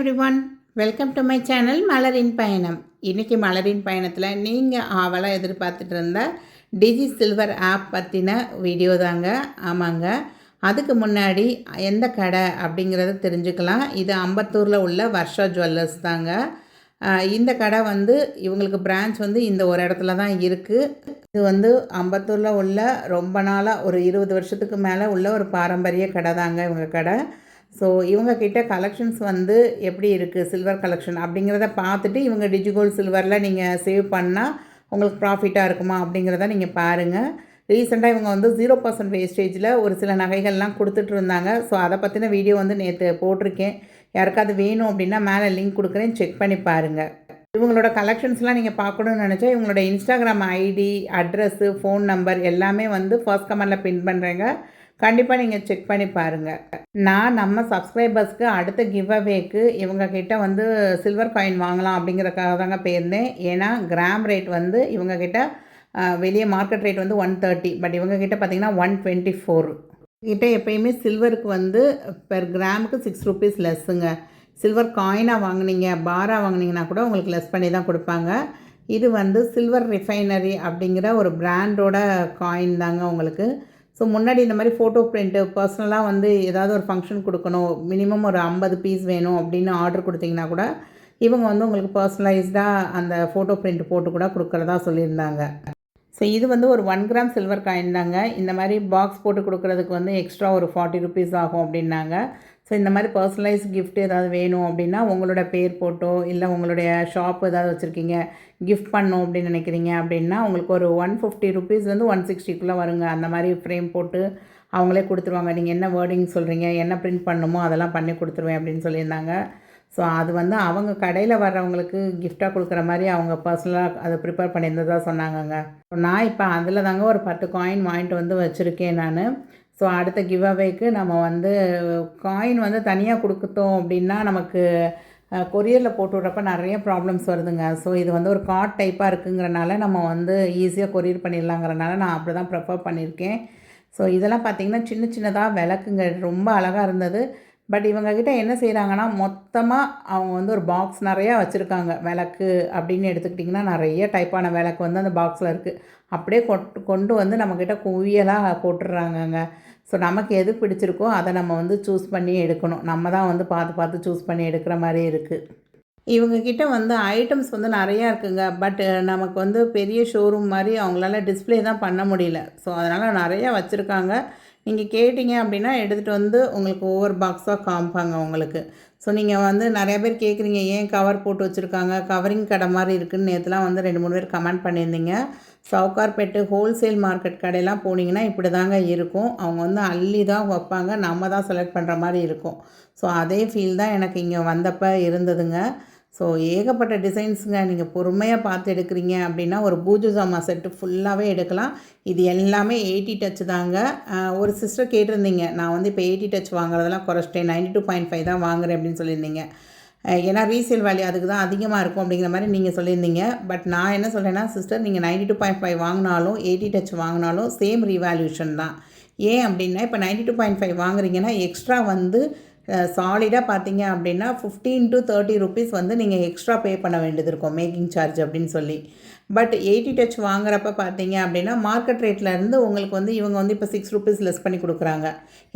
Everyone, welcome to my channel மலரின் பயணம். இன்றைக்கி மலரின் பயணத்தில் நீங்கள் ஆவலாக எதிர்பார்த்துட்டு இருந்த டிஜி சில்வர் ஆப் பற்றின வீடியோ தாங்க. ஆமாங்க, அதுக்கு முன்னாடி எந்த கடை அப்படிங்கிறத தெரிஞ்சுக்கலாம். இது அம்பத்தூரில் உள்ள வர்ஷா ஜுவல்லர்ஸ் தாங்க. இந்த கடை இவங்களுக்கு பிரான்ச் இந்த ஒரு இடத்துல தான் இருக்குது. இது அம்பத்தூரில் உள்ள ரொம்ப நாளாக ஒரு 20 வருஷத்துக்கு மேலே உள்ள ஒரு பாரம்பரிய கடை தாங்க இவங்க கடை. ஸோ இவங்கக்கிட்ட கலெக்ஷன்ஸ் எப்படி இருக்குது, சில்வர் கலெக்ஷன் அப்படிங்கிறத பார்த்துட்டு இவங்க டிஜிகோல்ட் சில்வரில் நீங்கள் சேவ் பண்ணால் உங்களுக்கு ப்ராஃபிட்டாக இருக்குமா அப்படிங்கிறத நீங்கள் பாருங்கள். ரீசெண்டாக இவங்க 0% வேஸ்டேஜில் ஒரு சில நகைகள்லாம் கொடுத்துட்டு இருந்தாங்க. ஸோ அதை பற்றின வீடியோ நேற்று போட்டிருக்கேன். யாருக்காவது வேணும் அப்படின்னா மேலே லிங்க் கொடுக்குறேன், செக் பண்ணி பாருங்கள். இவங்களோட கலெக்ஷன்ஸ்லாம் நீங்கள் பார்க்கணுன்னு நினச்சா இவங்களோட Instagram ID, address, phone number எல்லாமே ஃபர்ஸ்ட் கமெண்டில் பின் பண்ணுறேங்க. கண்டிப்பாக நீங்கள் செக் பண்ணி பாருங்கள். நான் நம்ம சப்ஸ்கிரைபர்ஸ்க்கு அடுத்த கிவ் அவேக்கு இவங்கக்கிட்ட சில்வர் காயின் வாங்கலாம் அப்படிங்கிறக்காக தாங்க போயிருந்தேன். ஏன்னா கிராம் ரேட் இவங்கக்கிட்ட வெளியே மார்க்கெட் ரேட் 130, பட் இவங்கக்கிட்ட பார்த்திங்கன்னா 124 கிட்ட. எப்பயுமே சில்வருக்கு பெர் கிராமுக்கு 6 ரூபீஸ் லெஸ்ஸுங்க. சில்வர் காயினாக வாங்கினீங்க, பாராக வாங்கினீங்கன்னா கூட உங்களுக்கு லெஸ் பண்ணி தான் கொடுப்பாங்க. இது சில்வர் ரிஃபைனரி அப்படிங்கிற ஒரு பிராண்டோட காயின் தாங்க உங்களுக்கு. ஸோ முன்னாடி இந்த மாதிரி ஃபோட்டோ பிரிண்ட்டு பர்சனலாக ஏதாவது ஒரு ஃபங்க்ஷன் கொடுக்கணும், மினிமம் ஒரு 50 பீஸ் வேணும் அப்படின்னு ஆர்டர் கொடுத்தீங்கன்னா கூட இவங்க உங்களுக்கு பர்சனலைஸ்டாக அந்த ஃபோட்டோ பிரிண்ட் போட்டு கூட கொடுக்குறதா சொல்லியிருந்தாங்க. ஸோ இது ஒரு 1 கிராம் சில்வர் காயின் தாங்க. இந்த மாதிரி பாக்ஸ் போட்டு கொடுக்குறதுக்கு எக்ஸ்ட்ரா ஒரு 40 ருபீஸ் ஆகும் அப்படின்னாங்க. ஸோ இந்த மாதிரி பர்சனலைஸ் கிஃப்ட் ஏதாவது வேணும் அப்படின்னா உங்களோட பேர் போட்டோ, இல்லை உங்களுடைய ஷாப் ஏதாவது வச்சுருக்கீங்க, கிஃப்ட் பண்ணணும் அப்படின்னு நினைக்கிறீங்க அப்படின்னா உங்களுக்கு ஒரு 150 ருபீஸ் 160க்குள்ளே வருங்க. அந்த மாதிரி ஃப்ரேம் போட்டு அவங்களே கொடுத்துருவாங்க. நீங்கள் என்ன வேர்டிங் சொல்கிறீங்க, என்ன பிரிண்ட் பண்ணணுமோ அதெல்லாம் பண்ணி கொடுத்துருவேன் அப்படின்னு சொல்லியிருந்தாங்க. ஸோ அது அவங்க கடையில் வர்றவங்களுக்கு கிஃப்டாக கொடுக்குற மாதிரி அவங்க பர்சனலாக அதை ப்ரிப்பேர் பண்ணியிருந்ததாக சொன்னாங்கங்க. நான் இப்போ அதில் தாங்க ஒரு 10 காயின் வாங்கிட்டு வச்சுருக்கேன் நான். ஸோ அடுத்த கிவ் அவேக்கு நம்ம காயின் தனியாக கொடுத்தோம் அப்படின்னா நமக்கு கொரியரில் போட்டு விட்றப்ப நிறைய ப்ராப்ளம்ஸ் வருதுங்க. ஸோ இது ஒரு கார்ட் டைப்பாக இருக்குங்கிறனால நம்ம ஈஸியாக கொரியர் பண்ணிடலாங்கிறனால நான் அப்படி தான் ப்ரிஃபர் பண்ணியிருக்கேன். ஸோ இதெல்லாம் பார்த்திங்கன்னா சின்ன சின்னதாக விளக்குங்க, ரொம்ப அழகாக இருந்தது. பட் இவங்கக்கிட்ட என்ன செய்கிறாங்கன்னா மொத்தமாக அவங்க ஒரு பாக்ஸ் நிறையா வச்சுருக்காங்க. விளக்கு அப்படின்னு எடுத்துக்கிட்டிங்கன்னா நிறைய டைப்பான விளக்கு அந்த பாக்ஸில் இருக்குது. அப்படியே கொண்டு நம்மக்கிட்ட குவியலாக போட்டுடுறாங்கங்க. ஸோ நமக்கு எது பிடிச்சிருக்கோ அதை நம்ம சூஸ் பண்ணி எடுக்கணும். நம்ம தான் பார்த்து சூஸ் பண்ணி எடுக்கிற மாதிரி இருக்குது. இவங்கக்கிட்ட ஐட்டம்ஸ் நிறையா இருக்குங்க. பட் நமக்கு பெரிய ஷோரூம் மாதிரி அவங்களால டிஸ்பிளே தான் பண்ண முடியல. ஸோ அதனால் நிறையா வச்சுருக்காங்க. நீங்கள் கேட்டிங்க அப்படின்னா எடுத்துகிட்டு உங்களுக்கு ஒவ்வொரு பாக்ஸாக காமிப்பாங்க உங்களுக்கு. ஸோ நீங்கள் நிறையா பேர் கேட்குறீங்க, ஏன் கவர் போட்டு வச்சுருக்காங்க, கவரிங் கடை மாதிரி இருக்குதுன்னு நேற்றுலாம் 2-3 பேர் கமெண்ட் பண்ணியிருந்தீங்க. சவுகார்பேட்டு ஹோல்சேல் மார்க்கெட் கடையெல்லாம் போனீங்கன்னா இப்படி தாங்க இருக்கும். அவங்க அள்ளி தான் வைப்பாங்க, நம்ம தான் செலக்ட் பண்ணுற மாதிரி இருக்கும். ஸோ அதே ஃபீல் தான் எனக்கு இங்கே வந்தப்போ இருந்ததுங்க. ஸோ ஏகப்பட்ட டிசைன்ஸுங்க. நீங்கள் பொறுமையாக பார்த்து எடுக்கிறீங்க அப்படின்னா ஒரு பூஜை ஜாமா செட்டு ஃபுல்லாகவே எடுக்கலாம். இது எல்லாமே 80 டச் தாங்க. ஒரு சிஸ்டர் கேட்டிருந்தீங்க, நான் இப்போ 80 டச் வாங்குறதெல்லாம் குறைச்சிட்டேன், 92.5 தான் வாங்குறேன் அப்படின்னு சொல்லியிருந்தீங்க. ஏன்னா ரீசேல் வேல்யூ அதுக்கு தான் அதிகமாக இருக்கும் அப்படிங்கிற மாதிரி நீங்கள் சொல்லியிருந்தீங்க. பட் நான் என்ன சொல்கிறேன்னா சிஸ்டர், நீங்கள் 92.5 வாங்கினாலும் 80 டச் வாங்கினாலும் சேம் ரீவேல்யூஷன் தான். ஏன் அப்படின்னா இப்போ 92.5 வாங்குறீங்கன்னா எக்ஸ்ட்ரா சாலிடாக பார்த்தீங்க அப்படின்னா 15 to 30 ருபீஸ் நீங்கள் எக்ஸ்ட்ரா பே பண்ண வேண்டியது இருக்கும், மேக்கிங் சார்ஜ் அப்படின்னு சொல்லி. பட் 80 டச் வாங்குறப்ப பார்த்தீங்க அப்படின்னா மார்க்கெட் ரேட்லேருந்து உங்களுக்கு இவங்க இப்போ 6 ருபீஸ் லெஸ் பண்ணி கொடுக்குறாங்க.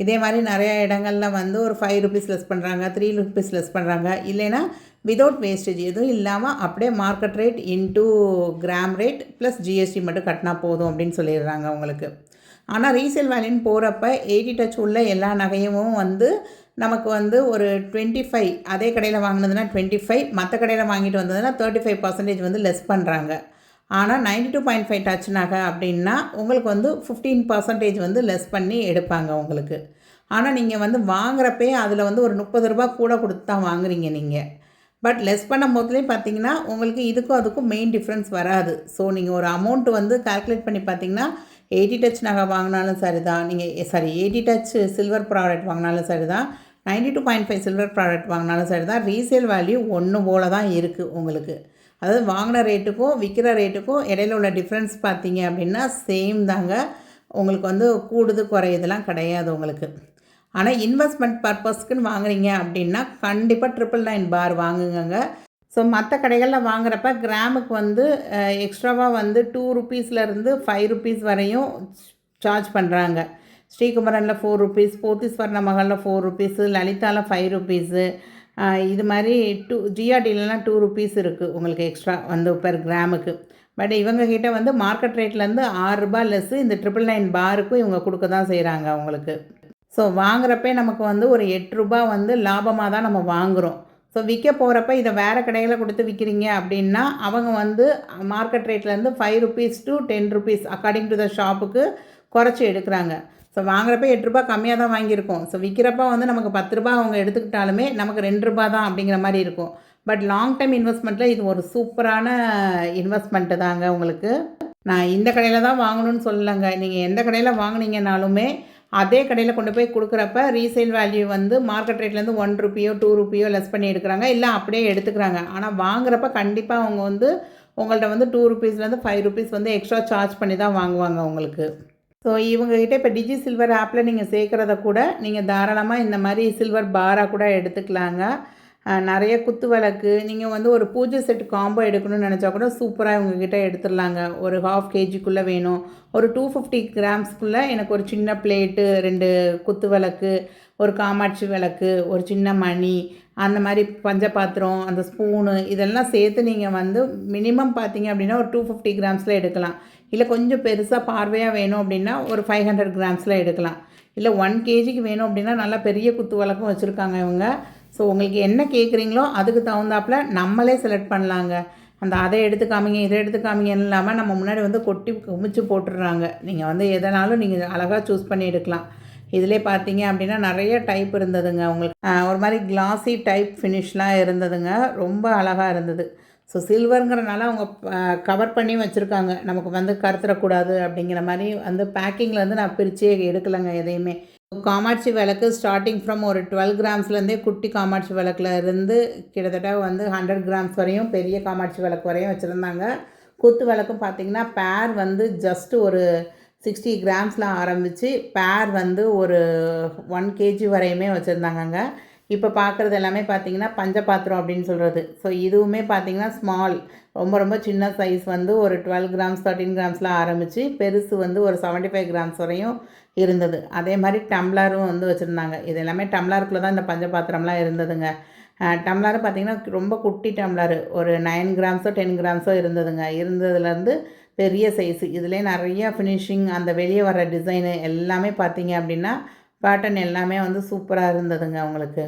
இதே மாதிரி நிறையா இடங்களில் ஒரு 5 ருபீஸ் லெஸ் பண்ணுறாங்க, 3 ருபீஸ் லெஸ் பண்ணுறாங்க. இல்லைன்னா விதவுட் வேஸ்டேஜ் எதுவும் இல்லாமல் அப்படியே market rate into gram rate plus GST மட்டும் கட்டினா போதும் அப்படின்னு சொல்லிடுறாங்க உங்களுக்கு. ஆனால் ரீசேல் வேல்யூன்னு போகிறப்ப 80 டச் உள்ள எல்லா நகையும் நமக்கு ஒரு 25, அதே கடையில் வாங்கினதுன்னா 25, மற்ற கடையில் வாங்கிட்டு வந்ததுன்னா 35% லெஸ் பண்ணுறாங்க. ஆனால் 92.5 டச் நகை அப்படின்னா உங்களுக்கு 15% லெஸ் பண்ணி எடுப்பாங்க உங்களுக்கு. ஆனால் நீங்கள் வாங்குறப்பே அதில் ஒரு 30 ரூபா கூட கொடுத்து தான் வாங்குறீங்க நீங்கள். பட் லெஸ் பண்ணும் போதுலேயும் பார்த்தீங்கன்னா உங்களுக்கு இதுக்கும் அதுக்கும் மெயின் டிஃப்ரென்ஸ் வராது. ஸோ நீங்கள் ஒரு அமௌண்ட்டு கால்குலேட் பண்ணி பார்த்தீங்கன்னா 80 டச் நகை வாங்கினாலும் சரி தான், நீங்கள் 80 டச் சில்வர் ப்ராடக்ட் வாங்கினாலும் சரி தான், 92.5 சில்வர் ப்ராடக்ட் வாங்கினாலும் சரி தான், ரீசேல் வேல்யூ ஒன்று போல தான் இருக்குது உங்களுக்கு. அதாவது வாங்கின ரேட்டுக்கும் விற்கிற ரேட்டுக்கும் இடையில உள்ள டிஃப்ரென்ஸ் பார்த்தீங்க அப்படின்னா சேம் தாங்க. உங்களுக்கு கூடுது குறையுதெல்லாம் கிடையாது உங்களுக்கு. ஆனால் இன்வெஸ்ட்மெண்ட் பர்பஸ்க்குன்னு வாங்குறீங்க அப்படின்னா கண்டிப்பாக 999 பார் வாங்குங்க. ஸோ மற்ற கடைகளில் வாங்குறப்ப கிராமுக்கு வந்து எக்ஸ்ட்ராவாக வந்து 2 ருப்பீஸ்லேருந்து 5 ருப்பீஸ் வரையும் சார்ஜ் பண்ணுறாங்க. ஸ்ரீகுமரனில் 4 ருப்பீஸ், போத்தீஸ்வர்ண மஹாலில் 4 ருப்பீஸு, லலிதாவில் 5 ருப்பீஸு, இது மாதிரி ஜிஆர்டிலலாம் 2 ருப்பீஸ் இருக்குது உங்களுக்கு எக்ஸ்ட்ரா வந்து பெர் கிராமுக்கு. பட் இவங்கக்கிட்ட வந்து மார்க்கெட் ரேட்லேருந்து ₹6 லெஸ்ஸு இந்த 999 பாருக்கும் இவங்க கொடுக்க தான் செய்கிறாங்க அவங்களுக்கு. ஸோ வாங்குறப்பே நமக்கு வந்து ஒரு ₹8 வந்து லாபமாக தான் நம்ம வாங்குகிறோம். ஸோ விற்க போகிறப்ப இதை வேறு கடையில் கொடுத்து விற்கிறீங்க அப்படின்னா அவங்க வந்து மார்க்கெட் ரேட்லேருந்து 5 rupees to 10 rupees according to the ஷாப்புக்கு குறைச்சி எடுக்கிறாங்க. ஸோ வாங்குறப்ப ₹8 கம்மியாக தான் வாங்கியிருக்கோம். ஸோ விற்கிறப்ப வந்து நமக்கு ₹10 அவங்க எடுத்துக்கிட்டாலுமே நமக்கு ₹2 தான் அப்படிங்கிற மாதிரி இருக்கும். பட் லாங் டைம் இன்வெஸ்ட்மெண்ட்டில் இது ஒரு சூப்பரான இன்வெஸ்ட்மெண்ட்டு தாங்க உங்களுக்கு. நான் இந்த கடையில் தான் வாங்கணும்னு சொல்லலைங்க. நீங்கள் எந்த கடையில் வாங்கினீங்கனாலுமே அதே கடையில் கொண்டு போய் கொடுக்குறப்ப ரீசேல் வேல்யூ வந்து மார்க்கெட் ரேட்லேருந்து ₹1 ₹2 லெஸ் பண்ணி எடுக்கிறாங்க, இல்லை அப்படியே எடுத்துக்கிறாங்க. ஆனால் வாங்குறப்ப கண்டிப்பாக அவங்க வந்து உங்கள்கிட்ட வந்து ₹2லேருந்து ₹5 வந்து எக்ஸ்ட்ரா சார்ஜ் பண்ணி தான் வாங்குவாங்க உங்களுக்கு. ஸோ இவங்ககிட்ட இப்போ டிஜி சில்வர் ஆப்பில் நீங்கள் சேர்க்குறத கூட நீங்கள் தாராளமாக இந்த மாதிரி சில்வர் பாராக கூட எடுத்துக்கலாங்க. நிறைய குத்து விளக்கு நீங்கள் வந்து ஒரு பூஜை செட் காம்போ எடுக்கணும்னு நினச்சா கூட சூப்பராக இவங்ககிட்ட எடுத்துடலாங்க. ஒரு 1/2 kgக்குள்ளே வேணும், ஒரு 250 கிராம்ஸ்க்குள்ளே எனக்கு ஒரு சின்ன பிளேட்டு, 2 குத்து விளக்கு, ஒரு காமாட்சி விளக்கு, ஒரு சின்ன மணி, அந்த மாதிரி பஞ்சபாத்திரம், அந்த ஸ்பூனு இதெல்லாம் சேர்த்து நீங்கள் வந்து மினிமம் பார்த்தீங்க அப்படின்னா ஒரு 250 கிராம்ஸில் எடுக்கலாம். இல்லை கொஞ்சம் பெருசாக பார்வையாக வேணும் அப்படின்னா ஒரு 500 கிராம்ஸில் எடுக்கலாம். இல்லை 1 kgக்கு வேணும் அப்படின்னா நல்லா பெரிய குத்து விளக்கும் வச்சுருக்காங்க இவங்க. ஸோ உங்களுக்கு என்ன கேட்குறீங்களோ அதுக்கு தகுந்தாப்புல நம்மளே செலக்ட் பண்ணலாங்க. அதை எடுத்து காமிங்க, இதை எடுத்து காமிங்கன்னு இல்லாமல் நம்ம முன்னாடி வந்து கொட்டி குமிச்சு போட்டுடுறாங்க. நீங்கள் வந்து எதனாலும் நீங்கள் அழகாக சூஸ் பண்ணி எடுக்கலாம். இதிலே பார்த்தீங்க அப்படின்னா நிறைய டைப் இருந்ததுங்க உங்களுக்கு. ஒரு மாதிரி கிளாஸி டைப் ஃபினிஷ்லாம் இருந்ததுங்க, ரொம்ப அழகாக இருந்தது. ஸோ சில்வருங்கிறனால அவங்க கவர் பண்ணி வச்சுருக்காங்க, நமக்கு வந்து கருத்துறக்கூடாது அப்படிங்கிற மாதிரி. அந்த பேக்கிங்கில் வந்து நான் பிரித்தே எடுக்கலைங்க எதையுமே. காமாட்சி விளக்கு ஸ்டார்டிங் ஃப்ரம் ஒரு 12 கிராம்ஸ்லேருந்தே குட்டி காமாட்சி விளக்கில் இருந்து கிட்டத்தட்ட வந்து 100 கிராம்ஸ் வரையும் பெரிய காமாட்சி விளக்கு வரையும் வச்சுருந்தாங்க. குத்து விளக்கும் பார்த்திங்கன்னா பேர் வந்து ஜஸ்ட் ஒரு 60 கிராம்ஸில் ஆரம்பித்து பேர் வந்து ஒரு 1 kg வரையுமே வச்சுருந்தாங்கங்க. இப்போ பார்க்குறது எல்லாமே பார்த்திங்கன்னா பஞ்சபாத்திரம் அப்படின்னு சொல்கிறது. ஸோ இதுவுமே பார்த்திங்கன்னா ஸ்மால், ரொம்ப ரொம்ப சின்ன சைஸ் வந்து ஒரு 12 கிராம்ஸ் 13 கிராம்ஸில் ஆரம்பித்து பெருசு வந்து ஒரு 75 கிராம்ஸ் வரையும் இருந்தது. அதே மாதிரி டம்ளரும் வந்து வச்சுருந்தாங்க. இது எல்லாமே டம்ளருக்குள்ளே தான் இந்த பஞ்சபாத்திரம்லாம் இருந்ததுங்க. டம்ளரும் பார்த்திங்கன்னா ரொம்ப குட்டி டம்ளரு, ஒரு 9 கிராம்ஸோ 10 கிராம்ஸோ இருந்ததுங்க. இருந்ததுலேருந்து பெரிய சைஸு, இதிலே நிறைய ஃபினிஷிங், அந்த வெளியே வர டிசைனு எல்லாமே பார்த்திங்க அப்படின்னா பேட்டர்ன் எல்லாமே வந்து சூப்பராக இருந்ததுங்க அவங்களுக்கு.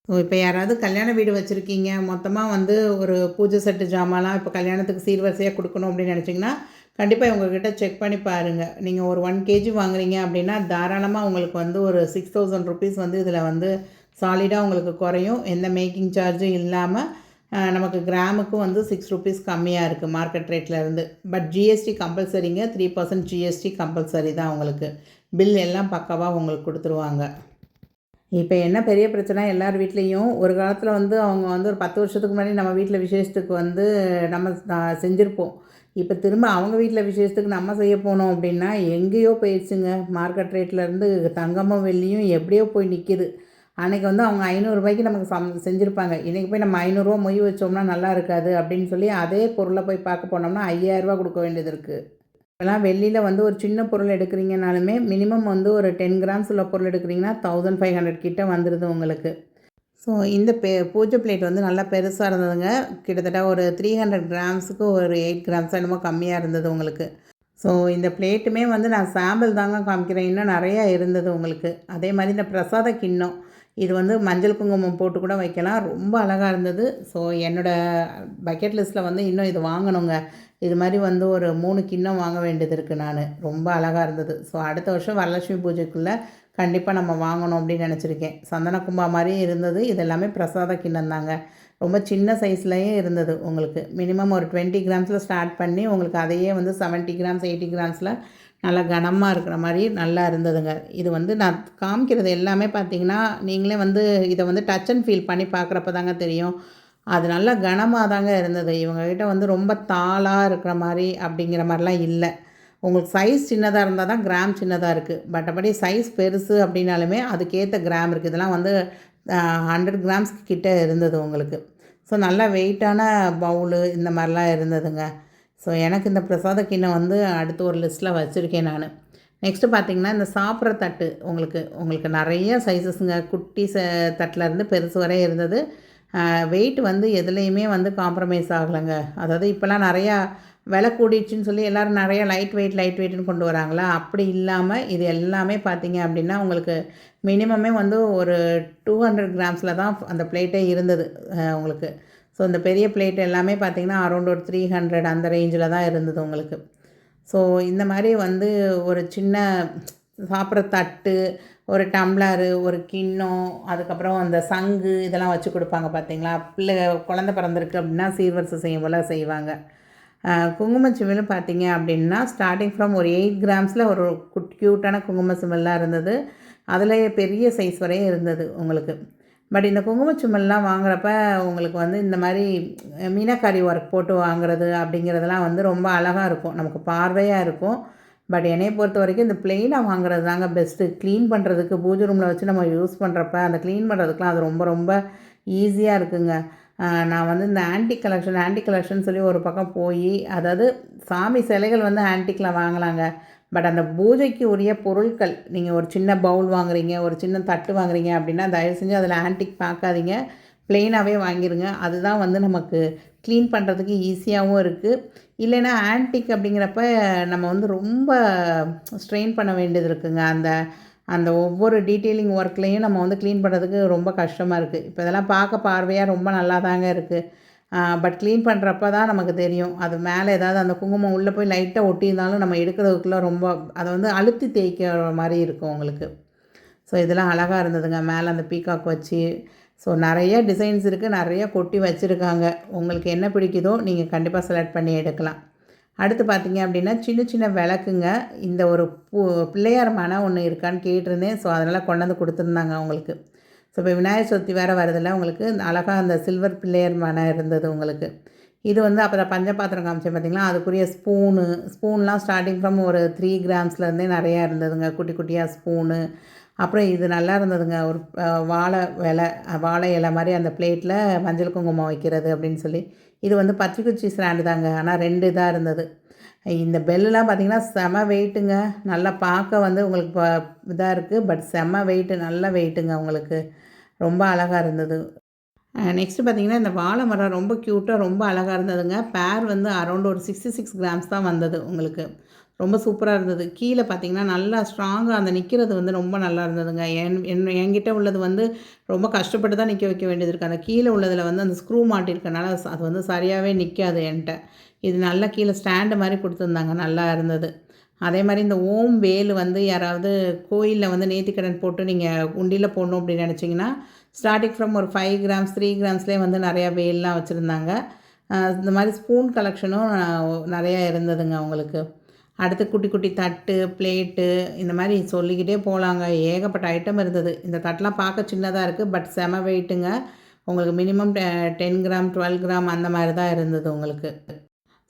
ஸோ இப்போ யாராவது கல்யாண வீடு வச்சுருக்கீங்க, மொத்தமாக வந்து ஒரு பூஜை செட்டு ஜாமான்லாம் இப்போ கல்யாணத்துக்கு சீர்வரிசையாக கொடுக்கணும் அப்படின்னு நினச்சிங்கன்னா கண்டிப்பாக உங்கள்கிட்ட செக் பண்ணி பாருங்கள். நீங்கள் ஒரு 1 kg வாங்குறீங்க அப்படின்னா தாராளமாக உங்களுக்கு வந்து ஒரு 6000 ருப்பீஸ் வந்து இதில் வந்து சாலிடாக உங்களுக்கு குறையும். எந்த மேக்கிங் சார்ஜும் இல்லாமல் நமக்கு கிராமுக்கும் வந்து 6 ருப்பீஸ் கம்மியாக இருக்குது மார்க்கெட் ரேட்லேருந்து. பட் ஜிஎஸ்டி கம்பல்சரிங்க, 3% ஜிஎஸ்டி கம்பல்சரி தான் உங்களுக்கு. பில் எல்லாம் பக்காவாக உங்களுக்கு கொடுத்துருவாங்க. இப்போ என்ன பெரிய பிரச்சனை, எல்லார் வீட்லேயும் ஒரு காலத்தில் வந்து அவங்க வந்து ஒரு 10 வருஷத்துக்கு முன்னாடி நம்ம வீட்டில் விசேஷத்துக்கு வந்து நம்ம செஞ்சுருப்போம். இப்போ திரும்ப அவங்க வீட்டில் விசேஷத்துக்கு நம்ம செய்ய போனோம் அப்படின்னா எங்கேயோ போயிடுச்சுங்க. மார்க்கெட் ரேட்லேருந்து தங்கமும் வெள்ளியும் எப்படியோ போய் நிற்கிது. அன்றைக்கி வந்து அவங்க ₹500 நமக்கு செஞ்சுருப்பாங்க. இன்றைக்கி போய் நம்ம ₹500 மொய் வச்சோம்னா நல்லா இருக்காது அப்படின்னு சொல்லி அதே பொருளை போய் பார்க்க போனோம்னா ₹5000 கொடுக்க வேண்டியது இருக்குது. இப்போலாம் வெள்ளியில் வந்து ஒரு சின்ன பொருள் எடுக்கிறீங்கனாலுமே மினிமம் வந்து ஒரு 10 கிராம்ஸ் உள்ள பொருள் எடுக்கிறீங்கன்னா 1500 கிட்ட வந்துடுது உங்களுக்கு. ஸோ இந்த பூஜை பிளேட் வந்து நல்லா பெருசாக இருந்ததுங்க. கிட்டத்தட்ட ஒரு 300 கிராம்ஸுக்கு ஒரு 8 கிராம்ஸ் என்னமோ கம்மியாக இருந்தது உங்களுக்கு. ஸோ இந்த பிளேட்டுமே வந்து நான் சாம்பிள் தாங்க காமிக்கிறேன், இன்னும் நிறையா இருந்தது உங்களுக்கு. அதே மாதிரி இந்த பிரசாத கிண்ணம், இது வந்து மஞ்சள் குங்குமம் போட்டு கூட வைக்கலாம், ரொம்ப அழகாக இருந்தது. ஸோ என்னோடய பக்கெட் லிஸ்ட்டில் வந்து இன்னும் இது வாங்கணுங்க. இது மாதிரி வந்து ஒரு 3 கிண்ணம் வாங்க வேண்டியது இருக்குது நான். ரொம்ப அழகாக இருந்தது. ஸோ அடுத்த வருஷம் வரலட்சுமி பூஜைக்குள்ளே கண்டிப்பாக நம்ம வாங்கணும் அப்படின்னு நினச்சிருக்கேன். சந்தன கும்பா மாதிரியே இருந்தது. இது எல்லாமே பிரசாத கிண்ணம் தாங்க. ரொம்ப சின்ன சைஸ்லேயே இருந்தது உங்களுக்கு. மினிமம் ஒரு 20 கிராம்ஸில் ஸ்டார்ட் பண்ணி உங்களுக்கு அதையே வந்து 70 கிராம்ஸ் 80 கிராம்ஸில் நல்லா கனமாக இருக்கிற மாதிரி நல்லா இருந்ததுங்க. இது வந்து நான் காமிக்கிறது எல்லாமே பார்த்திங்கன்னா நீங்களே வந்து இதை வந்து டச் அண்ட் ஃபீல் பண்ணி பார்க்குறப்ப தாங்க தெரியும். அது நல்லா கனமாக தாங்க இருந்தது. இவங்ககிட்ட வந்து ரொம்ப தாளாக இருக்கிற மாதிரி அப்படிங்கிற மாதிரிலாம் இல்லை. உங்களுக்கு சைஸ் சின்னதாக இருந்தால் தான் கிராம் சின்னதாக இருக்குது. மற்றபடி சைஸ் பெருசு அப்படின்னாலுமே அதுக்கேற்ற கிராம் இருக்குது. இதெல்லாம் வந்து 100 கிராம்ஸ் கிட்ட இருந்தது உங்களுக்கு. ஸோ நல்லா வெயிட்டான பவுலு இந்த மாதிரிலாம் இருந்ததுங்க. ஸோ எனக்கு இந்த பிரசாத கிண்ணம் வந்து அடுத்து ஒரு லிஸ்ட்டில் வச்சுருக்கேன் நான். நெக்ஸ்ட்டு பார்த்திங்கன்னா இந்த சாப்பிட்ற தட்டு உங்களுக்கு நிறைய சைஸஸுங்க. குட்டி தட்டிலருந்து பெருசு வரை இருந்தது. வெயிட் வந்து எதுலேயுமே வந்து காம்ப்ரமைஸ் ஆகலைங்க. அதாவது இப்போலாம் நிறையா விலை கூடிடுச்சுன்னு சொல்லி எல்லோரும் நிறையா லைட் வெயிட்னு கொண்டு வராங்களா, அப்படி இல்லாமல் இது எல்லாமே பார்த்திங்க அப்படின்னா உங்களுக்கு மினிமமே வந்து ஒரு 200 கிராம்ஸில் தான் அந்த பிளேட்டே இருந்தது உங்களுக்கு. ஸோ இந்த பெரிய பிளேட் எல்லாமே பார்த்திங்கன்னா அரௌண்ட் ஒரு 300 அந்த ரேஞ்சில் தான் இருந்தது உங்களுக்கு. ஸோ இந்த மாதிரி வந்து ஒரு சின்ன சாப்பிட்ற தட்டு, ஒரு டம்ளரு, ஒரு கிண்ணம், அதுக்கப்புறம் அந்த சங்கு இதெல்லாம் வச்சு கொடுப்பாங்க பார்த்தீங்களா. குழந்த பிறந்திருக்கு அப்படின்னா சீர்வரிசை செய்யும் போல் செய்வாங்க. குங்குமச்சிமிலும் பார்த்தீங்க அப்படின்னா ஸ்டார்டிங் ஃப்ரம் ஒரு 8 கிராம்ஸில் ஒரு க்யூட்டான குங்குமச்சிமில்லாம் இருந்தது. அதில் பெரிய சைஸ் வரையும் இருந்தது உங்களுக்கு. பட் இந்த குங்குமச்சிமில்லாம் வாங்குறப்ப உங்களுக்கு வந்து இந்த மாதிரி மீனாக்காரி ஒர்க் போட்டு வாங்குறது அப்படிங்கிறதெல்லாம் வந்து ரொம்ப அழகாக இருக்கும், நமக்கு பார்வையாக இருக்கும். பட் என்னையை பொறுத்த வரைக்கும் இந்த ப்ளெயினாக வாங்குறது தாங்க பெஸ்ட்டு. க்ளீன் பண்ணுறதுக்கு பூஜை ரூமில் வச்சு நம்ம யூஸ் பண்ணுறப்ப அந்த க்ளீன் பண்ணுறதுக்குலாம் அது ரொம்ப ரொம்ப ஈஸியாக இருக்குங்க. நான் வந்து இந்த ஆன்டிக் கலெக்ஷன் சொல்லி ஒரு பக்கம் போய், அதாவது சாமி சிலைகள் வந்து ஆன்டிக்கில் வாங்கலாங்க. பட் அந்த பூஜைக்கு உரிய பொருட்கள், நீங்கள் ஒரு சின்ன பவுல் வாங்குறீங்க, ஒரு சின்ன தட்டு வாங்குறீங்க அப்படின்னா தயவு செஞ்சு அதில் ஆன்டிக் பார்க்காதீங்க, ப்ளெயினாகவே வாங்கிடுங்க. அதுதான் வந்து நமக்கு க்ளீன் பண்ணுறதுக்கு ஈஸியாகவும் இருக்குது. இல்லைன்னா ஆன்டிக் அப்படிங்கிறப்ப நம்ம வந்து ரொம்ப ஸ்ட்ரெயின் பண்ண வேண்டியது இருக்குங்க. அந்த அந்த ஒவ்வொரு டீட்டெயிலிங் ஒர்க்லேயும் நம்ம வந்து க்ளீன் பண்ணுறதுக்கு ரொம்ப கஷ்டமாக இருக்குது. இப்போ இதெல்லாம் பார்க்க பார்வையாக ரொம்ப நல்லா தாங்க இருக்குது. பட் க்ளீன் பண்ணுறப்ப தான் நமக்கு தெரியும். அது மேலே ஏதாவது அந்த குங்குமம் உள்ளே போய் லைட்டாக ஒட்டியிருந்தாலும் நம்ம எடுக்கிறதுக்குள்ளே ரொம்ப அதை வந்து அழுத்தி தேய்க்கிற மாதிரி இருக்கும் உங்களுக்கு. ஸோ இதெல்லாம் அழகாக இருந்ததுங்க. மேலே அந்த பீகாக் வச்சு, ஸோ நிறைய டிசைன்ஸ் இருக்குது, நிறைய கொட்டி வச்சுருக்காங்க. உங்களுக்கு என்ன பிடிக்குதோ நீங்கள் கண்டிப்பாக செலக்ட் பண்ணி எடுக்கலாம். அடுத்து பார்த்திங்க அப்படின்னா சின்ன சின்ன விளக்குங்க. இந்த ஒரு பிள்ளையார் மனை ஒன்று இருக்கான்னு கேட்டிருந்தேன். ஸோ அதனால் கொண்டாந்து கொடுத்துருந்தாங்க அவங்களுக்கு. ஸோ இப்போ விநாயகர் சதுர்த்தி வேறு வருதில்ல உங்களுக்கு, அழகாக அந்த சில்வர் பிள்ளையார் மனை இருந்தது உங்களுக்கு. இது வந்து அப்போ பஞ்சபாத்திரம் காமிச்சேன் பார்த்திங்களா, அதுக்குரிய ஸ்பூன்லாம் ஸ்டார்டிங் ஃப்ரம் ஒரு 3 கிராம்ஸ்லேருந்தே நிறையா இருந்ததுங்க, குட்டி குட்டியாக ஸ்பூனு. அப்புறம் இது நல்லா இருந்ததுங்க, ஒரு வாழை இலை மாதிரி அந்த பிளேட்டில் மஞ்சள் குங்குமம் வைக்கிறது அப்படின்னு சொல்லி. இது வந்து பச்சைக்குச்சி ஸ்டாண்டு தாங்க, ஆனால் 2 இதாக இருந்தது. இந்த பெல்லாம் பார்த்திங்கன்னா செம வெயிட்டுங்க. நல்லா பார்க்க வந்து உங்களுக்கு இதாக இருக்குது, பட் செம வெயிட்டு, நல்ல வெயிட்டுங்க உங்களுக்கு. ரொம்ப அழகாக இருந்தது. நெக்ஸ்ட்டு பார்த்திங்கன்னா இந்த வாழை மரம் ரொம்ப க்யூட்டாக ரொம்ப அழகாக இருந்ததுங்க. பேர் வந்து அரௌண்ட் ஒரு 66 கிராம்ஸ் தான் வந்தது உங்களுக்கு. ரொம்ப சூப்பராக இருந்தது. கீழே பார்த்திங்கன்னா நல்லா ஸ்ட்ராங்காக அந்த நிற்கிறது வந்து ரொம்ப நல்லா இருந்ததுங்க. என்கிட்ட உள்ளது வந்து ரொம்ப கஷ்டப்பட்டு தான் நிற்க வைக்க வேண்டியது இருக்குது. அந்த கீழே உள்ளதில் வந்து அந்த ஸ்க்ரூ மாட்டியிருக்கனால அது வந்து சரியாகவே நிற்காது என்கிட்ட. இது நல்லா கீழே ஸ்டாண்டு மாதிரி கொடுத்துருந்தாங்க, நல்லா இருந்தது. அதே மாதிரி இந்த ஓம் வேல் வந்து யாராவது கோயிலில் வந்து நேர்த்திக்கடன் போட்டு நீங்கள் உண்டியில் போடணும் அப்படின்னு நினச்சிங்கன்னா ஸ்டார்டிங் ஃப்ரம் ஒரு 5 கிராம்ஸ் 3 கிராம்ஸ்லேயே வந்து நிறையா வேல்லாம் வச்சுருந்தாங்க. இந்த மாதிரி ஸ்பூன் கலெக்ஷனும் நிறையா இருந்ததுங்க உங்களுக்கு. அடுத்து குட்டி குட்டி தட்டு, பிளேட்டு, இந்த மாதிரி சொல்லிக்கிட்டே போகலாங்க. ஏகப்பட்ட ஐட்டம் இருந்தது. இந்த தட்டெலாம் பார்க்க சின்னதாக இருக்குது, பட் செம வெயிட்டுங்க. உங்களுக்கு மினிமம் 10 கிராம் 12 கிராம் அந்த மாதிரி தான் இருந்தது உங்களுக்கு.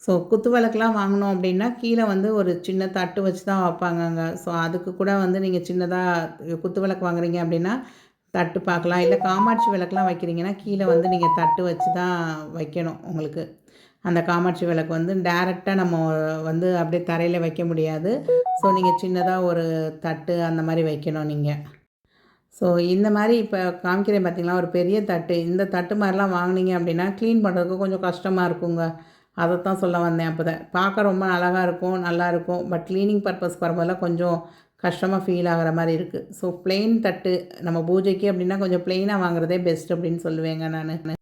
ஸோ குத்து விளக்குலாம் வாங்கினோம் அப்படின்னா கீழே வந்து ஒரு சின்ன தட்டு வச்சு தான் வைப்பாங்கங்க. ஸோ அதுக்கு கூட வந்து நீங்கள் சின்னதாக குத்து விளக்கு வாங்குறீங்க அப்படின்னா தட்டு பார்க்கலாம். இல்லை காமாட்சி விளக்குலாம் வைக்கிறீங்கன்னா கீழே வந்து நீங்கள் தட்டு வச்சு தான் வைக்கணும் உங்களுக்கு. அந்த காமாட்சி விளக்கு வந்து டைரெக்டாக நம்ம வந்து அப்படியே தரையில் வைக்க முடியாது. ஸோ நீங்கள் சின்னதாக ஒரு தட்டு அந்த மாதிரி வைக்கணும் நீங்கள். ஸோ இந்த மாதிரி இப்போ காமிக்கிறேன் பார்த்திங்களா, ஒரு பெரிய தட்டு. இந்த தட்டு மாதிரிலாம் வாங்கினீங்க அப்படின்னா க்ளீன் பண்ணுறதுக்கு கொஞ்சம் கஷ்டமாக இருக்குங்க. அதைத்தான் சொல்ல வந்தேன். அப்போ தான் பார்க்க ரொம்ப அழகாக இருக்கும், நல்லாயிருக்கும். பட் க்ளீனிங் பர்பஸ் வரும்போதெல்லாம் கொஞ்சம் கஷ்டமாக ஃபீல் ஆகிற மாதிரி இருக்குது. ஸோ ப்ளெயின் தட்டு நம்ம பூஜைக்கு அப்படின்னா கொஞ்சம் ப்ளெயினாக வாங்குறதே பெஸ்ட் அப்படின்னு சொல்லுவேங்க நான்.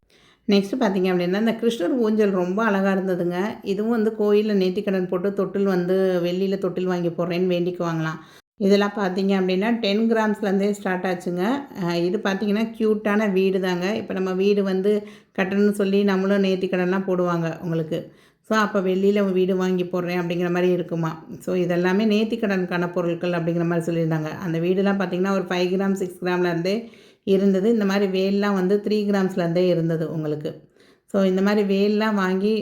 நெக்ஸ்ட்டு பார்த்திங்க அப்படின்னா இந்த கிருஷ்ணர் ஊஞ்சல் ரொம்ப அழகாக இருந்ததுங்க. இதுவும் வந்து கோயிலில் நேர்த்திக்கடன் போட்டு தொட்டில் வந்து வெள்ளியில் தொட்டில் வாங்கி போடுறேன்னு வேண்டிக்குவாங்களாம். இதெல்லாம் பார்த்திங்க அப்படின்னா 10 கிராம்ஸ்லேருந்தே ஸ்டார்ட் ஆச்சுங்க. இது பார்த்திங்கன்னா க்யூட்டான வீடு தாங்க. இப்போ நம்ம வீடு வந்து கட்டணும்னு சொல்லி நம்மளும் நேர்த்திக்கடன்லாம் போடுவாங்க உங்களுக்கு. ஸோ அப்போ வெள்ளியில் வீடு வாங்கி போடுறேன் அப்படிங்கிற மாதிரி இருக்குமா. ஸோ இதெல்லாமே நேர்த்திக்கடனுக்கான பொருட்கள் அப்படிங்கிற மாதிரி சொல்லியிருந்தாங்க. அந்த வீடுலாம் பார்த்திங்கன்னா ஒரு 5 கிராம் 6 கிராம்லேருந்தே இருந்தது. இந்த மாதிரி வேல்லாம் வந்து 3 கிராம்ஸ்லேருந்தே இருந்தது உங்களுக்கு. ஸோ இந்த மாதிரி வேல்லாம் வாங்கி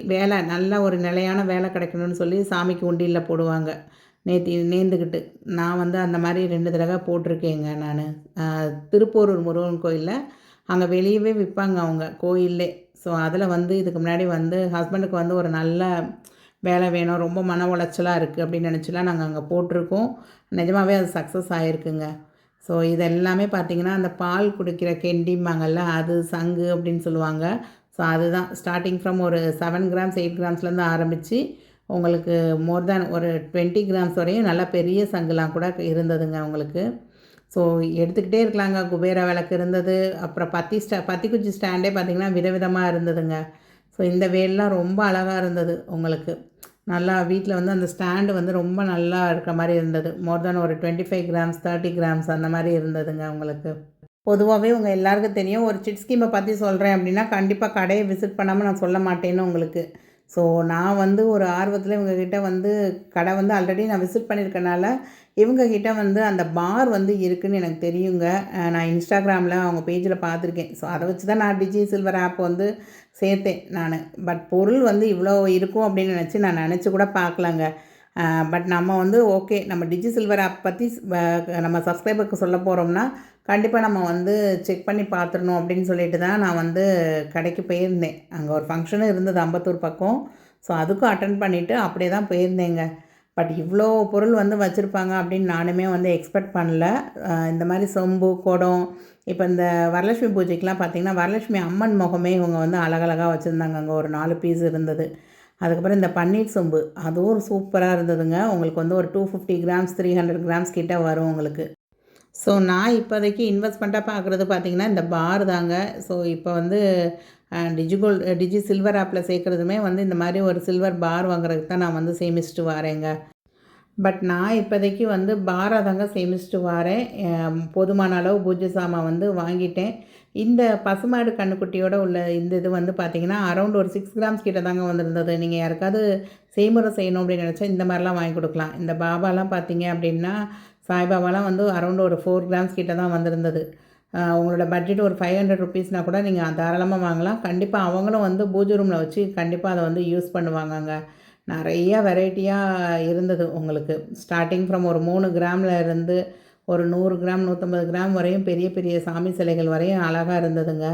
நல்ல ஒரு நிலையான வேலை கிடைக்கணும்னு சொல்லி சாமிக்கு உண்டியில் போடுவாங்க. நேர்ந்துக்கிட்டு. நான் வந்து அந்த மாதிரி 2 தடவை போட்டிருக்கேங்க நான். திருப்போரூர் முருகன் கோயில்ல அங்கே வெளியவே விற்பாங்க அவங்க கோயில்லே. ஸோ அதில் வந்து இதுக்கு முன்னாடி வந்து ஹஸ்பண்டுக்கு வந்து ஒரு நல்ல வேலை வேணும், ரொம்ப மன உளைச்சலாக இருக்குது அப்படின்னு நினச்சிலாம் நாங்கள் அங்கே போட்டிருக்கோம். நிஜமாகவே அது சக்ஸஸ் ஆகிருக்குங்க. ஸோ இது எல்லாமே பார்த்திங்கன்னா அந்த பால் குடிக்கிற கெண்டிம்பாங்கள்ல, அது சங்கு அப்படின்னு சொல்லுவாங்க. ஸோ அதுதான் ஸ்டார்டிங் ஃப்ரம் ஒரு 7 கிராம்ஸ் 8 கிராம்ஸ்லேருந்து ஆரம்பித்து உங்களுக்கு மோர் தேன் ஒரு 20 கிராம்ஸ் வரையும் நல்லா பெரிய சங்குலாம் கூட இருந்ததுங்க உங்களுக்கு. ஸோ எடுத்துக்கிட்டே இருக்கலாங்க. குபேர விளக்கு இருந்தது. அப்புறம் பத்திக்குச்சி ஸ்டாண்டே பார்த்திங்கன்னா விதவிதமாக இருந்ததுங்க. ஸோ இந்த வேல்லாம் ரொம்ப அழகாக இருந்தது உங்களுக்கு. நல்லா வீட்டில் வந்து அந்த ஸ்டாண்டு வந்து ரொம்ப நல்லா இருக்க மாதிரி இருந்தது. மோர் தேன் ஒரு 25 கிராம்ஸ் 30 கிராம்ஸ் அந்த மாதிரி இருந்ததுங்க உங்களுக்கு. பொதுவாகவே உங்கள் எல்லாருக்கும் தெரியும், ஒரு சிட் ஸ்கீமை பற்றி சொல்கிறேன் அப்படின்னா கண்டிப்பாக கடையை விசிட் பண்ணாமல் நான் சொல்ல மாட்டேன்னு உங்களுக்கு. ஸோ நான் வந்து ஒரு ஆர்வத்தில் இவங்கக்கிட்ட வந்து கடை வந்து ஆல்ரெடி நான் விசிட் பண்ணியிருக்கனால இவங்கக்கிட்ட வந்து அந்த பார் வந்து இருக்குதுன்னு எனக்கு தெரியுங்க. நான் இன்ஸ்டாகிராமில் அவங்க பேஜில் பார்த்துருக்கேன். ஸோ அதை வச்சு தான் நான் டிஜி சில்வர் ஆப் வந்து சேர்த்தேன் நான். பட் பொருள் வந்து இவ்வளோ இருக்கும் அப்படின்னு நான் நினச்சி கூட பார்க்கலங்க. பட் நம்ம வந்து ஓகே, நம்ம டிஜி சில்வர் ஆப் பற்றி நம்ம சப்ஸ்கிரைபருக்கு சொல்ல போகிறோம்னா கண்டிப்பாக நம்ம வந்து செக் பண்ணி பார்த்துடணும் அப்படின்னு சொல்லிட்டு தான் நான் வந்து கடைக்கு போயிருந்தேன். அங்கே ஒரு ஃபங்க்ஷனும் இருந்தது அம்பத்தூர் பக்கம். ஸோ அதுக்கும் அட்டன் பண்ணிவிட்டு அப்படியே தான் போயிருந்தேங்க. பட் இவ்வளோ பொருள் வந்து வச்சுருப்பாங்க அப்படின்னு நானுமே வந்து எக்ஸ்பெக்ட் பண்ணல. இந்த மாதிரி சொம்பு குடம், இப்போ இந்த வரலட்சுமி பூஜைக்கெலாம் பார்த்திங்கன்னா வரலட்சுமி அம்மன் முகமே இவங்க வந்து அழகழகாக வச்சுருந்தாங்க. அங்கே ஒரு 4 பீஸ் இருந்தது. அதுக்கப்புறம் இந்த பன்னீர் சொம்பு அதுவும் சூப்பராக இருந்ததுங்க. உங்களுக்கு வந்து ஒரு 250 கிராம்ஸ் 300 கிராம்ஸ் கிட்ட வரும் உங்களுக்கு. ஸோ நான் இப்போதைக்கு இன்வெஸ்ட்மெண்ட்டாக பார்க்குறது பார்த்திங்கன்னா இந்த பார் தாங்க. ஸோ இப்போ வந்து டிஜி சில்வர் ஆப்பில் சேர்க்குறதுமே வந்து இந்த மாதிரி ஒரு சில்வர் பார் வாங்குறதுக்கு தான் நான் வந்து சேமிச்சுட்டு வரேங்க. பட் நான் இப்போதைக்கு வந்து பாராக தாங்க சேமிச்சுட்டு வரேன். போதுமான அளவு பூஜை சாமான் வந்து வாங்கிட்டேன். இந்த பசுமாடு கன்றுக்குட்டியோட உள்ள இந்த இது வந்து பார்த்திங்கன்னா அரௌண்ட் ஒரு 6 கிராம்ஸ் கிட்ட தாங்க வந்திருந்தது. நீங்கள் யாருக்காவது செய்முறை செய்யணும் அப்படின்னு நினச்சா இந்த மாதிரிலாம் வாங்கி கொடுக்கலாம். இந்த பாபாலாம் பார்த்திங்க அப்படின்னா சாய்பாபாலாம் வந்து அரௌண்ட் ஒரு 4 கிராம்ஸ் கிட்ட தான் வந்திருந்தது. உங்களோட பட்ஜெட் ஒரு 500 ருபீஸ்னால் கூட நீங்கள் தாராளமாக வாங்கலாம். கண்டிப்பாக அவங்களும் வந்து பூஜை ரூமில் வச்சு கண்டிப்பாக அதை வந்து யூஸ் பண்ணுவாங்கங்க. நிறைய வெரைட்டியாக இருந்தது உங்களுக்கு. ஸ்டார்டிங் ஃப்ரம் ஒரு 3 கிராமில் இருந்து ஒரு 100 கிராம் 150 கிராம் வரையும் பெரிய பெரிய சாமி சிலைகள் வரையும் அழகாக இருந்ததுங்க.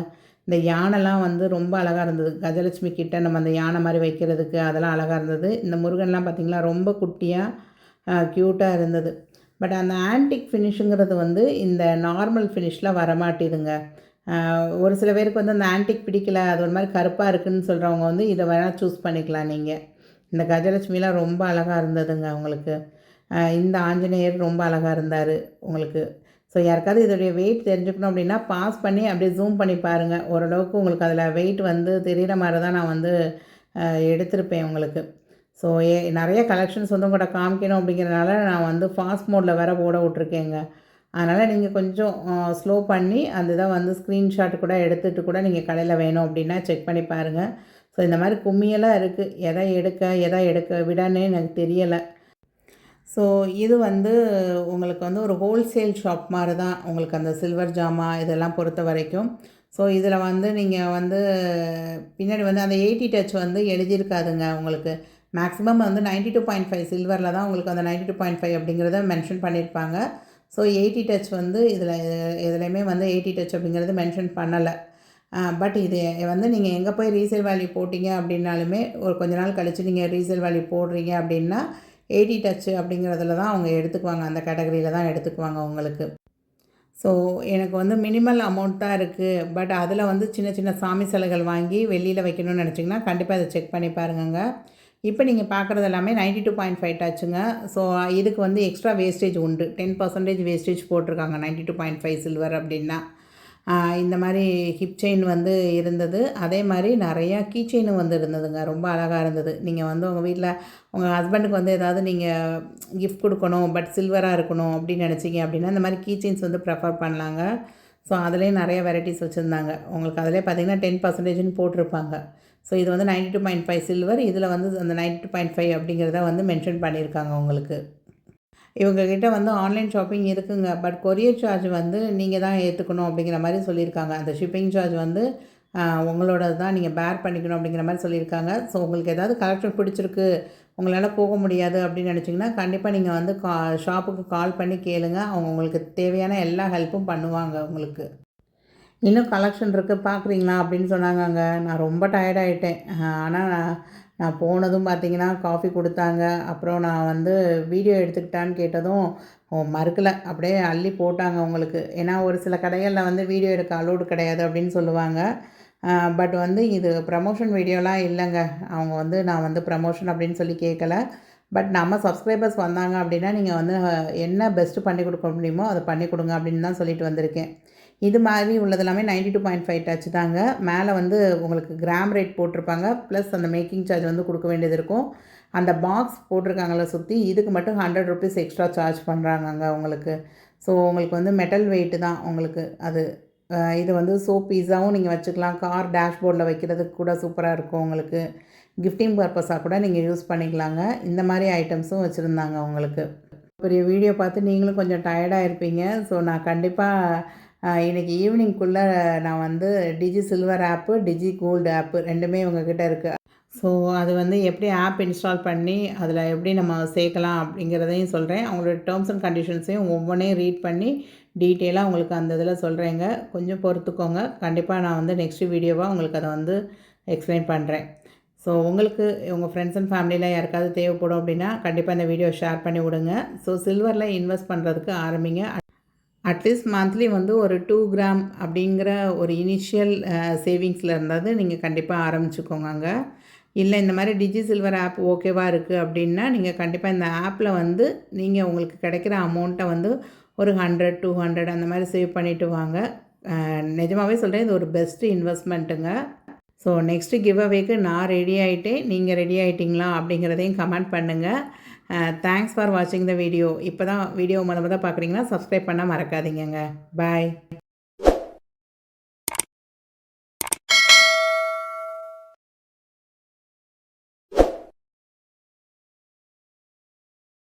இந்த யானைலாம் வந்து ரொம்ப அழகாக இருந்தது. கஜலட்சுமி கிட்ட நம்ம அந்த யானை மாதிரி வைக்கிறதுக்கு அதெல்லாம் அழகாக இருந்தது. இந்த முருகன்லாம் பார்த்திங்களா ரொம்ப குட்டியாக க்யூட்டாக இருந்தது. பட் அந்த ஆன்டிக் ஃபினிஷுங்கிறது வந்து இந்த நார்மல் ஃபினிஷில் வரமாட்டேதுங்க. ஒரு சில பேருக்கு வந்து அந்த ஆன்டிக் பிடிக்கல, அது ஒரு மாதிரி கருப்பாக இருக்குதுன்னு சொல்கிறவங்க வந்து இதை வேணால் சூஸ் பண்ணிக்கலாம் நீங்கள். இந்த கஜலட்சுமிலாம் ரொம்ப அழகாக இருந்ததுங்க உங்களுக்கு. இந்த ஆஞ்சநேயர் ரொம்ப அழகாக இருந்தார் உங்களுக்கு. ஸோ யாருக்காவது இதோடைய வெயிட் தெரிஞ்சுக்கணும் அப்படின்னா பாஸ் பண்ணி அப்படியே ஜூம் பண்ணி பாருங்கள். ஓரளவுக்கு உங்களுக்கு அதில் வெயிட் வந்து தெரிகிற மாதிரி தான் நான் வந்து எடுத்திருப்பேன் உங்களுக்கு. ஸோ நிறைய கலெக்ஷன்ஸ் வந்து உங்கள்கிட்ட காமிக்கணும் அப்படிங்கிறனால நான் வந்து ஃபாஸ்ட் மோடில் வேறு போட விட்ருக்கேங்க. அதனால் நீங்கள் கொஞ்சம் ஸ்லோ பண்ணி அந்த இதை வந்து ஸ்க்ரீன்ஷாட் கூட எடுத்துகிட்டு கூட நீங்கள் கடையில் வேணும் அப்படின்னா செக் பண்ணி பாருங்கள். ஸோ இந்த மாதிரி கும்மியெல்லாம் இருக்குது. எதை எடுக்க விடனே எனக்கு தெரியலை. ஸோ இது வந்து உங்களுக்கு வந்து ஒரு ஹோல்சேல் ஷாப் மாதிரி தான் உங்களுக்கு அந்த சில்வர் ஜாமான் இதெல்லாம் பொறுத்த வரைக்கும். ஸோ இதில் வந்து நீங்கள் வந்து பின்னாடி வந்து அந்த 80 டச் வந்து எழுதியிருக்காதுங்க உங்களுக்கு. மேக்ஸிமம் வந்து 92.5 சில்வரில் தான் உங்களுக்கு அந்த 92.5 அப்படிங்கிறத மென்ஷன் பண்ணியிருப்பாங்க. ஸோ 80 டச் வந்து எதுலேயுமே வந்து 80 டச் அப்படிங்கிறது மென்ஷன் பண்ணலை. பட் இது வந்து நீங்கள் எங்கே போய் ரீசேல் வேல்யூ போட்டிங்க அப்படின்னாலுமே ஒரு கொஞ்ச நாள் கழித்து நீங்கள் ரீசேல் வேல்யூ போடுறீங்க அப்படின்னா 80 டச்சு அப்படிங்கிறதுல தான் அவங்க எடுத்துக்குவாங்க. அந்த கேட்டகரியில் தான் எடுத்துக்குவாங்க உங்களுக்கு. ஸோ எனக்கு வந்து மினிமல் அமௌண்ட் தான் இருக்குது. பட் அதில் வந்து சின்ன சின்ன சாமி சிலைகள் வாங்கி வெளியில் வைக்கணும்னு நினச்சிங்கன்னா கண்டிப்பாக அதை செக் பண்ணி பாருங்கங்க. இப்போ நீங்கள் பார்க்குறது எல்லாமே 92.5 டச்சுங்க. ஸோ இதுக்கு வந்து எக்ஸ்ட்ரா வேஸ்டேஜ் உண்டு. 10% வேஸ்டேஜ் போட்டிருக்காங்க 92.5 சில்வர் அப்படின்னா. இந்த மாதிரி ஹிப் செயின் வந்து இருந்தது. அதே மாதிரி நிறையா கீ செயினும் வந்து இருந்ததுங்க. ரொம்ப அழகாக இருந்தது. நீங்கள் வந்து உங்கள் வீட்டில் உங்கள் ஹஸ்பண்டுக்கு வந்து ஏதாவது நீங்கள் கிஃப்ட் கொடுக்கணும் பட் சில்வராக இருக்கணும் அப்படின்னு நினச்சிங்க அப்படின்னா இந்த மாதிரி கீ செயின்ஸ் வந்து ப்ரிஃபர் பண்ணலாங்க. ஸோ அதுலேயும் நிறைய வெரைட்டிஸ் வச்சுருந்தாங்க. உங்களுக்கு அதிலே பார்த்திங்கன்னா 10%ன்னு போட்டிருப்பாங்க. ஸோ இது வந்து 92.5 சில்வர். இதில் வந்து அந்த 92.5 அப்படிங்கிறத வந்து மென்ஷன் பண்ணியிருக்காங்க உங்களுக்கு. இவங்கக்கிட்ட வந்து ஆன்லைன் ஷாப்பிங் இருக்குங்க. பட் கொரியர் சார்ஜ் வந்து நீங்கள் தான் ஏற்றுக்கணும் அப்படிங்கிற மாதிரி சொல்லியிருக்காங்க. அந்த ஷிப்பிங் சார்ஜ் வந்து உங்களோட தான் நீங்கள் பேர் பண்ணிக்கணும் அப்படிங்கிற மாதிரி சொல்லியிருக்காங்க. ஸோ உங்களுக்கு ஏதாவது கலெக்ஷன் பிடிச்சிருக்கு, உங்களால் போக முடியாது அப்படின்னு நினச்சிங்கன்னா கண்டிப்பாக நீங்கள் வந்து ஷாப்புக்கு கால் பண்ணி கேளுங்க. அவங்க உங்களுக்கு தேவையான எல்லா ஹெல்ப்பும் பண்ணுவாங்க உங்களுக்கு. இன்னும் கலெக்ஷன் இருக்குது பார்க்குறீங்களா அப்படின்னு சொன்னாங்கங்க. நான் ரொம்ப டயர்ட் ஆகிட்டேன். ஆனால் நான் போனதும் பார்த்தீங்கன்னா காஃபி கொடுத்தாங்க. அப்புறம் நான் வந்து வீடியோ எடுத்துக்கிட்டான்னு கேட்டதும் மறுக்கலை, அப்படியே அள்ளி போட்டாங்க உங்களுக்கு. ஏன்னா ஒரு சில கடைகளில் வந்து வீடியோ எடுக்க அலோடு கிடையாது அப்படின்னு சொல்லுவாங்க. பட் வந்து இது ப்ரமோஷன் வீடியோலாம் இல்லைங்க. அவங்க வந்து நான் வந்து ப்ரமோஷன் அப்படின்னு சொல்லி கேட்கல. பட் நம்ம சப்ஸ்கிரைபர்ஸ் வந்தாங்க அப்படின்னா நீங்கள் வந்து என்ன பெஸ்ட்டு பண்ணி கொடுக்க முடியுமோ அதை பண்ணி கொடுங்க அப்படின்னு தான் சொல்லிட்டு வந்திருக்கேன். இது மாதிரி உள்ளது எல்லாமே 92.5 டச் தாங்க. மேலே வந்து உங்களுக்கு கிராம் ரேட் போட்டிருப்பாங்க. ப்ளஸ் அந்த மேக்கிங் சார்ஜ் வந்து கொடுக்க வேண்டியது இருக்கும். அந்த பாக்ஸ் போட்டிருக்காங்கள சுற்றி, இதுக்கு மட்டும் ₹100 எக்ஸ்ட்ரா சார்ஜ் பண்ணுறாங்கங்க உங்களுக்கு. ஸோ உங்களுக்கு வந்து மெட்டல் வெயிட்டு தான் உங்களுக்கு அது. இது வந்து சோப் பீஸாவும் நீங்கள் வச்சுக்கலாம். கார் டேஷ்போர்டில் வைக்கிறதுக்கு கூட சூப்பராக இருக்கும் உங்களுக்கு. கிஃப்டிங் பர்பஸாக கூட நீங்கள் யூஸ் பண்ணிக்கலாங்க. இந்த மாதிரி ஐட்டம்ஸும் வச்சுருந்தாங்க உங்களுக்கு. பெரிய வீடியோ பார்த்து நீங்களும் கொஞ்சம் டயர்டாக இருப்பீங்க. ஸோ நான் கண்டிப்பாக இன்றைக்கி ஈவினிங்குள்ளே நான் வந்து டிஜி சில்வர் ஆப்பு, டிஜி கோல்டு ஆப்பு 2மே உங்ககிட்ட இருக்குது. ஸோ அது வந்து எப்படி ஆப் இன்ஸ்டால் பண்ணி அதில் எப்படி நம்ம சேர்க்கலாம் அப்படிங்கிறதையும் சொல்கிறேன். அவங்களோட டேர்ம்ஸ் அண்ட் கண்டிஷன்ஸையும் ஒவ்வொன்றையும் ரீட் பண்ணி டீட்டெயிலாக உங்களுக்கு அந்த இதில் சொல்கிறேங்க. கொஞ்சம் பொறுத்துக்கோங்க. கண்டிப்பாக நான் வந்து நெக்ஸ்ட் வீடியோவாக உங்களுக்கு அதை வந்து எக்ஸ்பிளைன் பண்ணுறேன். ஸோ உங்களுக்கு உங்கள் ஃப்ரெண்ட்ஸ் அண்ட் ஃபேமிலியில் யாருக்காவது தேவைப்படும் அப்படின்னா கண்டிப்பாக இந்த வீடியோ ஷேர் பண்ணி விடுங்க. ஸோ சில்வரில் இன்வெஸ்ட் பண்ணுறதுக்கு ஆரம்பிங்க. அட்லீஸ்ட் மந்த்லி வந்து ஒரு 2 கிராம் அப்படிங்கிற ஒரு இனிஷியல் சேவிங்ஸில் இருந்தாவது நீங்கள் கண்டிப்பாக ஆரம்பிச்சுக்கோங்க. இல்லை இந்த மாதிரி டிஜி சில்வர் ஆப் ஓகேவாக இருக்குது அப்படின்னா நீங்கள் கண்டிப்பாக இந்த ஆப்பில் வந்து நீங்கள் உங்களுக்கு கிடைக்கிற அமௌண்ட்டை வந்து ஒரு 100, 200 அந்த மாதிரி சேவ் பண்ணிவிட்டு வாங்க. நிஜமாகவே சொல்கிறேன், இது ஒரு பெஸ்ட்டு இன்வெஸ்ட்மெண்ட்டுங்க. ஸோ நெக்ஸ்ட்டு கிவ் அவேக்கு நான் ரெடி ஆகிட்டேன். நீங்கள் ரெடி ஆகிட்டிங்களா அப்படிங்கிறதையும் கமெண்ட் பண்ணுங்கள். தேங்க்ஸ் ஃபார் வாட்சிங் த வீடியோ. இப்போ தான் வீடியோ பார்க்குறீங்கன்னா சப்ஸ்கிரைப் பண்ண மறக்காதீங்கங்க. பாய்.